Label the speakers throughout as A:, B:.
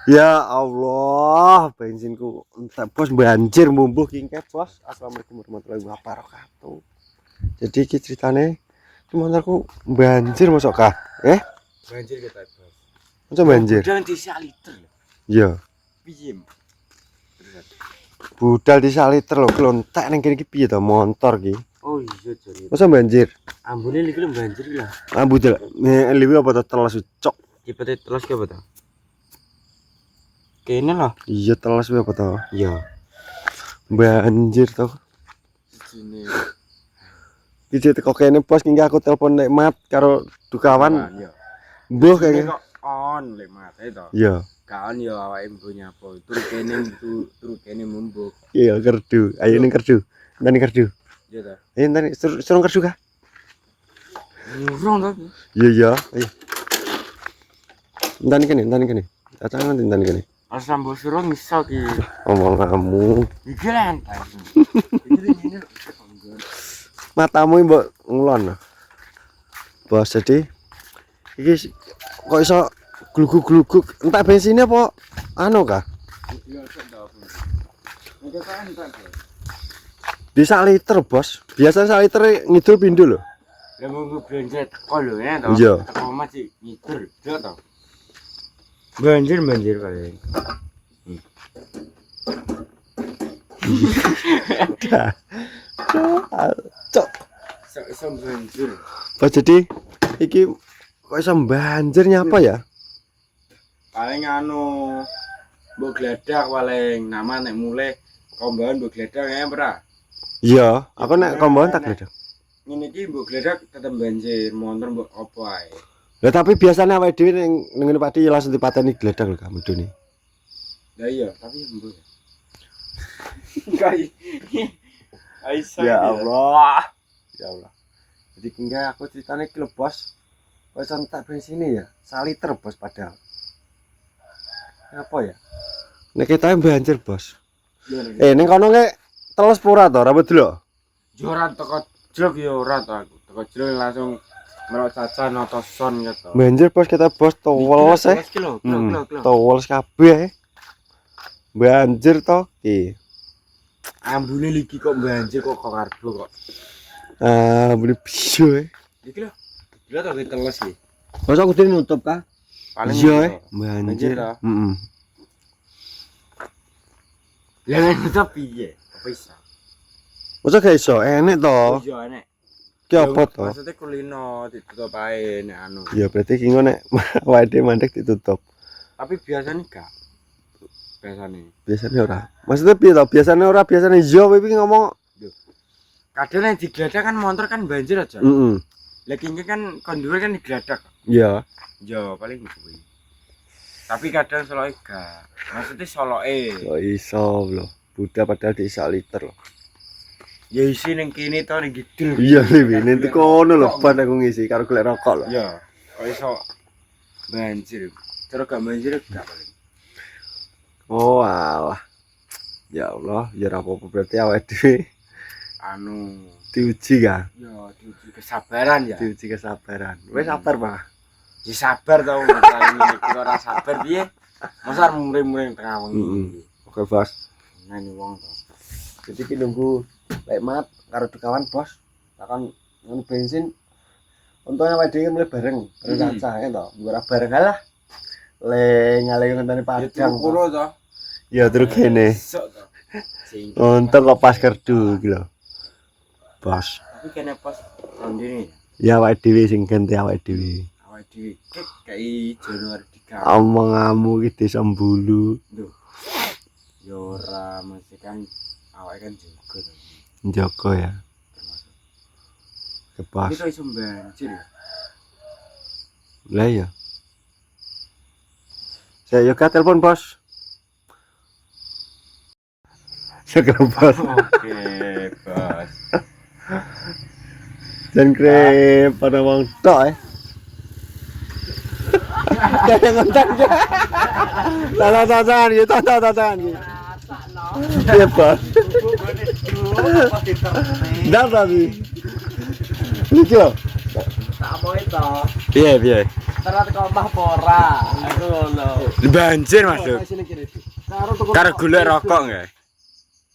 A: Ya Allah, bensinku entah bos banjir mumbuh kingke bos. Assalamualaikum warahmatullahi wabarakatuh. Jadi iki ceritane motorku banjir masuk kah?
B: Banjir kita bos.
A: Masa banjir?
B: Budal di liter.
A: Iya.
B: Piye?
A: Budal di liter lho, klontek ning kene iki piye to motor iki?
B: Oh iya jare.
A: Masa banjir?
B: Ambune iki lho banjir iki lah.
A: Budal. Liwi apa to telas cok?
B: Kipete telas ke apa to? Kene lah.
A: Iya telas apa to?
B: Iya.
A: Banjir to.
B: Sini.
A: Iki teko kene bos kingke aku telepon nek mat karo dukawan.
B: Iya.
A: Mbuh kayaknya.
B: On lek mate to.
A: Iya.
B: Kaon ya awake mbuh nyapo. Turu kene mumbuk.
A: Iya kerdu. Ayo ning kerdu. Ndani kerdu.
B: Iya ta.
A: Ayo ndani suruh kerdu kah?
B: Ngurung to.
A: Iya. Ayo. Ndani kene. Datang ndani kene.
B: Asam suruh misal ki.
A: Omong kamu.
B: Iki lantai. Iki
A: Matamu mbok ngulon. Bos jadi iki kok iso gluguk-gluguk entak bensinnya apa anu kah? Bisa liter bos. Biasa 1 liter ngidul pindho lho.
B: Lah mung bensin teko lho ya to.
A: Iya.
B: Teko masih ngidul yo to. Banjir paling.
A: Cok.
B: Sok banjir.
A: Bos jadi iki kok iso banjir nyapa ya?
B: Paling anu mbok gledak paling nama nek mulai kombahan mbok gledak ya ora.
A: Iya, aku nek kombahan tak gledek.
B: Ngene iki mbok gledak tetep banjir, motor mbok opo ae.
A: Lah tapi biasanya awake dhewe ning ngene Pakdi langsung dipateni gledek lho Kak medune.
B: Lah iya, tapi mbok. Kai.
A: Ya Allah. Ya Allah. Jadi hingga aku ceritanya iki lho bos. Kok iso entek bensin ya? 1 liter bos padahal. Apa ya? Nek kita banjir bos. Ning kono nek teles pura to, ora bedlo.
B: Yo ora teko jog yo ora to aku. Teko jog langsung merok cacan atau son gitu.
A: Banjir bos kita bos toweles
B: Kilo.
A: Toweles kabeh. Banjir to iki.
B: Ambune iki kok banjir kok karbo kok.
A: Ambune biyo
B: Iki lho. Lha to teles iki.
A: Masa aku nutup kah?
B: Paling
A: iya banjir. Heeh.
B: Lah nek piye? Apa iso?
A: Masa gak iso enek to?
B: Iya enek.
A: Ki apa to?
B: Maksudnya kulino ditutup ae nek anu.
A: Ya berarti ki ngono nek awake mandek ditutup.
B: Tapi biasanya enggak.
A: Biasanya ora. Maksudnya piye to? Biasanya ora, biasanya iya kowe iki ngomong.
B: Kadang nek digledak kan motor kan banjir aja.
A: Heeh.
B: Lah kene kan kondur kan digledak.
A: Iya.
B: Yo paling kuwi. Tapi kadang soloke gak. Maksudnya soloke.
A: Kok iso lho. Budak padahal di 1 liter lho.
B: Ya isi ning kene to ning gidul.
A: Iya Liwi, nanti kono lho ban aku ngisi karo golek rokok lho.
B: Iya. Kok iso banjir. Terus gak banjir gak paling.
A: Oh alah. Ya Allah, ya ora apa-apa berarti awake dhewe
B: Anu
A: diuji kan?
B: ya diuji kesabaran ya.
A: Diuji kesabaran. Wis sabar, Pak.
B: Ya sabar tau ngene iki ora sabar piye? Masa muring-muring tengah wengi.
A: Oke, Bos.
B: Nani wong to.
A: Jadi ki nunggu lek mat karo dukawan, Bos. Takon ngono bensin. Untungnya awake dhewe mulai bareng, cacah to. Ora bareng alah. Le ngale ngenteni padang.
B: Kuro to.
A: Ya terus kene.
B: Sok to.
A: Untung kok pas kerdu iki lho. Bos.
B: Tapi kene pas ndene.
A: Ya awake dhewe sing ganti awake dhewe.
B: Awake dhewe kayak Januari 3.
A: Omonganmu iki desa Mbulu.
B: Lho. Ya ora mesti kan awake kan juga to.
A: Njoko ya.
B: Termasuk.
A: Kepas.
B: Iki iso banjir ya.
A: Lah ya. Saya yoga telepon, Bos. Segera Bos.
B: Oke, Bos.
A: Dan krep pada wong tok Jangan ngontak ya. Tangan gitu, tangan gitu. Iya, Bos. Ndak tapi. Iki lho.
B: Tak mau itu.
A: Piye.
C: Terus teko omah apa ora? Ngono.
D: Banjir Mas Duk.
A: Sini kene iki. Karo tuku
D: Karo golek rokok nggih.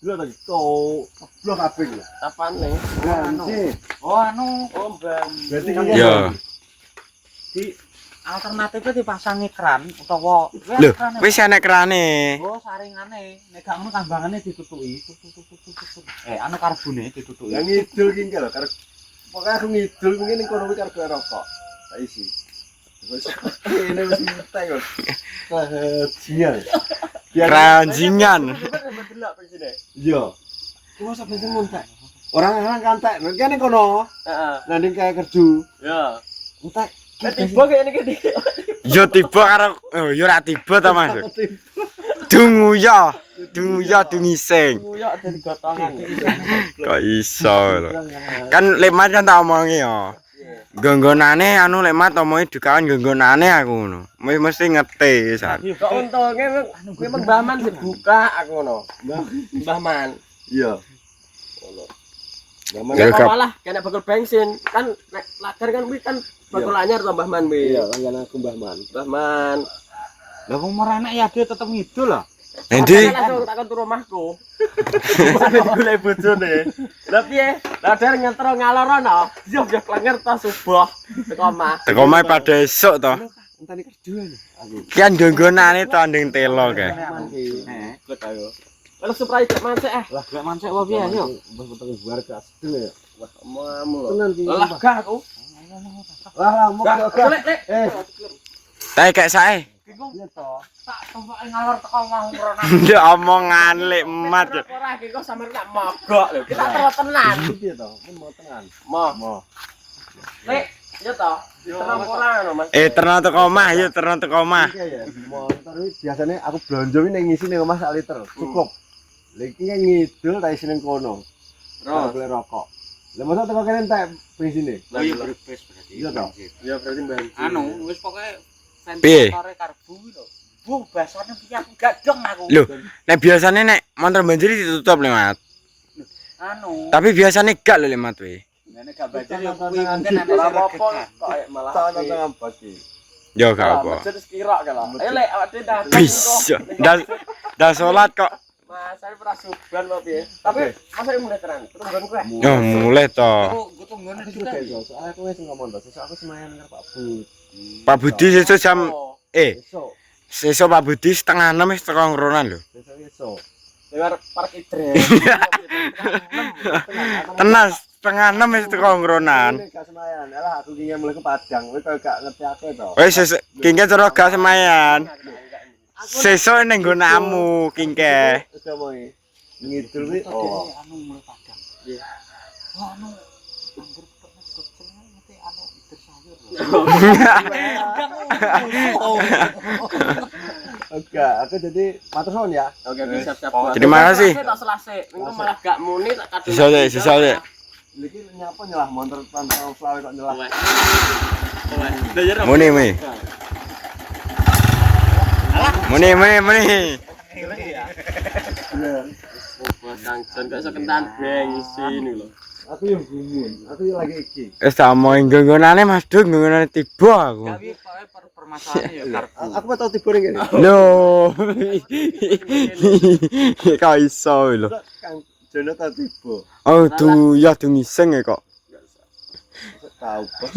A: Lho tadi kau blok kabeh lho.
C: Apane?
A: Banjir.
E: Oh anu,
C: Bang.
A: Berarti kan
D: Ya.
E: di alternatifnya dipasangi keran utawa
D: Lho, wis enek kerane.
E: oh saringane nek gak ngono tambangane ditutuki. Anu karbone ditutuki.
A: yang ngidul ki lho karo pokoke aku ngidul mungkin ning kono kuwi karo golek rokok. Tak isi. Wis ini wis ngetek kok. Kajian.
D: Keranjingan.
C: Delok sini.
A: Iya. Ku masa bensin muntek. Orang-orang kantek, kene kono.
C: Heeh.
A: Landing kayak kerju.
C: Ya.
A: Entek.
C: Tiba kayak ini gini.
D: Yo tiba karo yo ora tiba ta Mas. Dunguya, dungising.
C: Nguyok ada digotongan.
D: Kok iso lho. Kan lemat kan tak omongi yo. Gonggonane anu lemat omongi dukawan gonggonane aku ngono. Mesti ngete san.
C: Kok untungnya kuwi Mbah Man dibuka aku ngono. Mbah Man.
A: Iya.
D: Ya, Kak.
C: Malah kena bakul bensin kan nek lagar kan kuwi kan bakul anyar to Mbah Man kuwi.
A: Iya, langganan aku Mbah Man.
C: Mbah Man.
E: Lah wong merenek ya dia tetep ngidul lah.
D: Endi?
C: Langsung takon tu rumahku. Golek bojone. Lah piye? Lah der nyentro ngalor ana. Yo yo klenger to subuh teko omah.
D: Teko mae pada esuk to.
A: Entane kerjuan aku.
D: Kian gonggonane to anding telo kae.
C: Klek ayo. Kalau surprise cek man sik
E: Lah gak mancek apa piye yo.
A: Mbah potong warga sedeng ya.
C: Wah, omonganmu lho.
A: Tenan ki.
C: Lah gak aku.
A: Lah, mau
C: Gak.
A: gak.
C: Lek lek.
D: Tae kayak sae.
A: Iya toh.
E: Tak tompoke ngalor teko omah rono.
D: Ndek omongan lek emat.
C: Ora iki kok sampeyan gak mogok lho. Kita terus tenan.
A: Piye toh? Mun mau tenan.
C: Mo. Lek, yo to. Tenang ora ngono, Mas.
D: Terno teko omah yo terno teko omah.
A: Iya ya. Motor iki biasane aku blonjo iki ning ngisi ning omah sak liter. Cukup. Lah iki kan ngidul tak isi ning kono. Terus golek rokok. Lah masa teko kene entek bensine.
E: Oh iya berbes berarti.
A: Iya toh.
C: Ya berarti Mbak.
E: Anu wis pokoke
D: Piye?
E: ventilatore karbu lho. Buh, basane piye aku gak dong aku.
D: Lho, nek biasane nek motor banjir ditutup lemat.
E: Anu.
D: Tapi biasane gak lho lemat we.
E: Nek gak banjir ya kuwi mungkin ana
C: Ora
E: sing
C: apa-apa
E: reget.
C: kok malah.
A: Tangan bos iki.
D: Yo gak apa.
C: Jadi sekira kalau. Ayo lek awak dhewe dah.
D: Bisa. Dah salat kok.
C: Mas, saya pernah suban kok piye. Tapi masa ini mulai tenan. Terus nggon kowe.
D: Yo mulai to.
E: Oh, gue tuh ngono
A: Aku
E: juga.
A: juga iso. Soalnya aku wis ngomong to, sesuk aku semayan karo Pak Bud.
D: Pak Budi sesuk jam
A: Besok,
D: sesuk Pak Budi setengah 6 wis teko ngronan lho.
A: besok.
C: Lewat park idre.
D: Tenan setengah 6 wis teko ngronan.
A: Ini gak semayan. Alah aku ingin mulai ke Padang. Kowe kok gak ngerti aku to.
D: Wis sesuk kingke cara gak semayan. Sesuk ning nggonamu kingke.
A: Wis mau ngidul kuwi. Oh.
E: Anu mulai padang.
C: Iya.
E: Wah, anu anggur pernah goceng ngerti anu ider sayur lho.
A: Oke, aku jadi matur nuwun ya.
C: Oke, siap-siap.
D: Terima kasih.
C: Tak selase. Minggu malah gak muni tak kadung.
D: Sesuk sih.
A: Iki nyapa nyelah motor tantang selawe kok nyelah.
D: Muni. Muni.
A: Bener.
C: Wah, Kangson gak iso kentan bensin lho.
A: Aku yang gumun. Aku yang lagi iki.
D: Wis tak omongin gonggonane Mas Duk, gonggonane tiba aku.
E: Tapi pokoke permasalahan ya karbu.
A: Aku mau tau tiba ning kene.
D: Lho. Kok iso lho.
A: Kang Jono tau tiba.
D: Oh, ya dungising ya kok.
A: Tahu bos.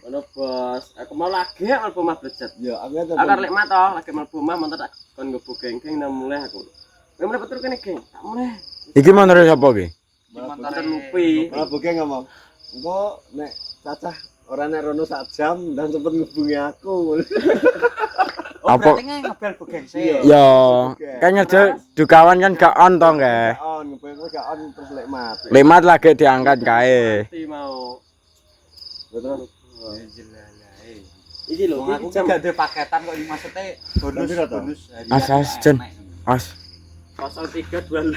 C: Ono bos, aku mau lagi mlebu omah blejet.
A: Ya, aku ya
C: Akar lek mat toh, lagi mlebu omah montor tak kon nggo geng-geng nang mulai aku. Kowe mulai petur kene geng, tak mulai.
D: Iki motor sapa ki?
C: Montor lupi.
A: Malah buke ngomong. Engko nek cacah ora nek rono sak jam dan sempet ngubungi aku.
D: Apa?
E: Berarti ngebel bogeng sih.
D: Ya, kayaknya dukawan kan gak on to nggih.
A: On, ngubungi gak on terus lek mat.
D: Lemat lagi diangkat kae.
C: Mati mau.
A: Betul.
C: Iki lho,
E: Wong aku
C: iki jam
E: gak ada paketan kok iki maksudnya bonus
A: Berapa to?
E: bonus.
D: As Jen. As.
C: 0328.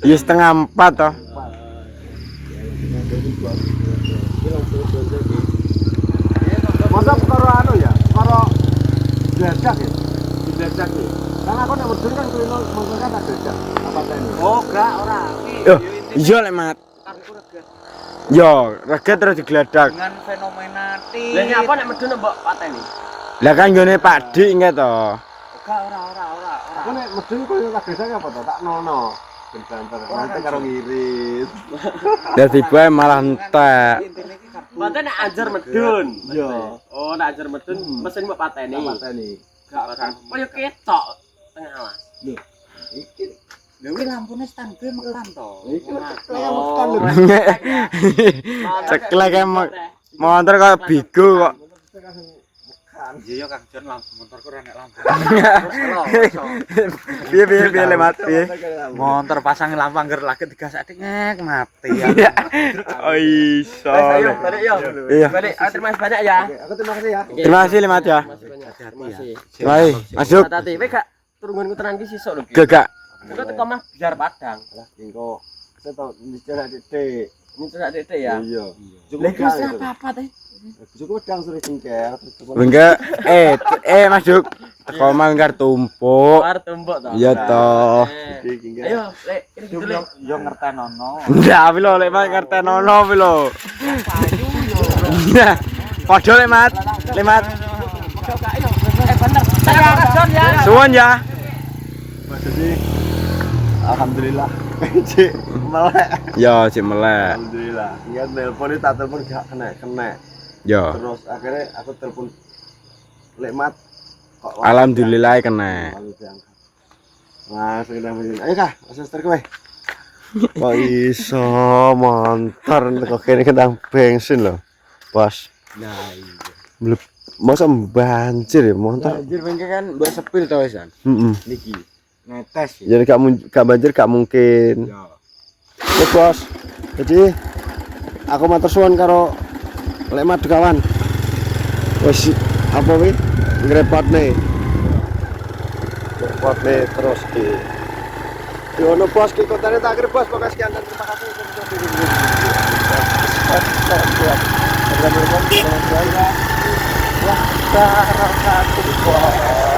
A: 328.
D: Ya setengah 4 toh.
A: Masa karo anu ya? Karo dadak ya?
C: Dadak nih.
A: Karena aku nek medun kan kulino mungkin kan ada dadak. Apa tadi?
E: Oh, gak ora.
D: Yo, iya lemat.
E: Karbu reget.
D: Yo, reget terus digledak.
E: dengan fenomena
C: Lah nyapa nek medun mbok pateni.
D: Lah kan nggone Pak Dik engke to.
E: ora
A: Aku nek medun koyo tak gesek apa to? Tak nono. Ben banter. Nanti karo ngirit.
D: Dadi bae malah entek.
E: intine iki kartu
C: Patene nek anjir medun.
A: Iya.
C: Oh, nek anjir medun mesin mbok pateni.
A: Tak pateni.
C: Gak koyo ketok tengah alas.
A: Iki
E: lha kuwi lampune standby mekan to
A: iki
C: Oh.
D: Ceklek motor kaya bigo kok.
E: iya yo Kang Jon lampu motorku ora nek lampu
D: Piye lemat piye.
E: motor pasang lampu angger lagi digasak ngek mati ya
D: Oh iso.
C: Ayo balik yo.
D: Iya.
C: Balik, terima kasih banyak ya.
A: Oke, aku terima kasih ya.
D: Terima kasih lemat ya.
C: Terima kasih.
D: Terima kasih. Masuk.
C: Hati-hati, kowe gak turunanku tenan ki sesuk lho.
D: Gak.
C: Engko teko mah biar Padang.
A: Lah, engko saya tau bicara titik.
C: Ini cerak titik ya.
A: Iya.
C: Lah iki wis apa-apa teh.
A: Cukup pedang sore jengkel.
D: Enggak. Masuk. Teko manggar tumpuk.
C: War tumbuk to.
D: Iya toh.
A: Iki enggak.
C: Ayo, Lek, ini gitu Lek.
E: yo ngertenono
D: Ndak pi lho lek mat ngertenono pi lho. Padha lek mat. Lemat.
C: Bener. Saya Jon ya.
D: Suwun ya.
A: Jadi alhamdulillah. Cik, melek.
D: Ya, cik melek.
A: Alhamdulillah. Iya nelpon itu tak telepon gak kena.
D: Ya.
A: Terus akhirnya aku telepon Lekmat kok
D: Alhamdulillah kena.
A: lalu diangkat. Langsung udah begini. Ayo kah, langsung start kowe. Kok iso motor kok kene kendang bensin lho. Bos.
D: Nah, iya.
A: Belum masa banjir ya motor.
D: Banjir bengke kan mbok sepil to wisan.
A: Heeh.
D: Niki. Netes ya.
A: Jadi gak banjir gak mungkin.
D: Ya.
A: Oke, Bos. Jadi aku matur suwun karo Lekmat kawan. Wis apa wi? Ngrepotne. Ngrepotne terus ki. Yo ono bos ki kotane tak akhir bos pokoknya sekian dan terima kasih sudah menonton.